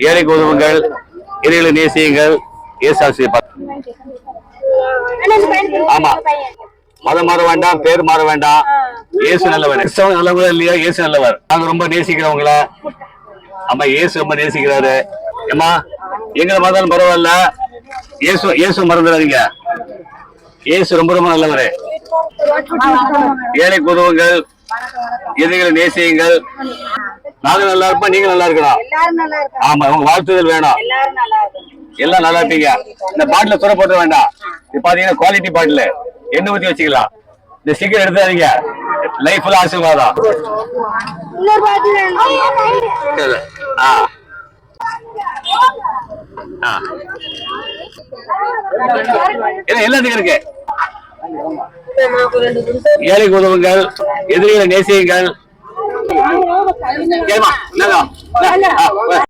ஏழைக்கு உதவுங்கள், எதிரிகளை நேசியுங்கள். இயேசு ஆமா, மதம் மாற வேண்டாம், பேர் மாற வேண்டாம். இயேசு நல்லவர். கிறிஸ்தவன் நல்லவர் இல்லையா? இயேசு நல்லவர். நாங்க ரொம்ப நேசிக்கிறவங்கள. ஆமா, இயேசு ரொம்ப நேசிக்கிறாரு. ஏமா, எங்களை மதம் பரவாயில்ல, இயேசு மறந்துடாதீங்க. இயேசு ரொம்ப ரொம்ப நல்லவரு. ஏழைக்கு உதவுங்கள், எதிரிகளை நேசியுங்கள். நாங்க நல்லா இருப்போம், நீங்க நல்லா இருக்கணும். ஆமா, உங்க வாழ்த்துதல் வேணும். எல்லாம் நல்லா இருப்பீங்க. இந்த பாட்டில துறை போட வேண்டாம். இது பாத்தீங்கன்னா குவாலிட்டி பாட்டில், எண்ணெய் ஊத்தி வச்சுக்கலாம். இந்த ஸ்டிக்கர் எடுத்தாதீங்க. லைஃப்ல ஆசீர்வாதம். எல்லாத்துக்கும் இருக்கு. ஏழைக்கு உதவுங்கள், எதிரிகளை நேசியுங்கள்.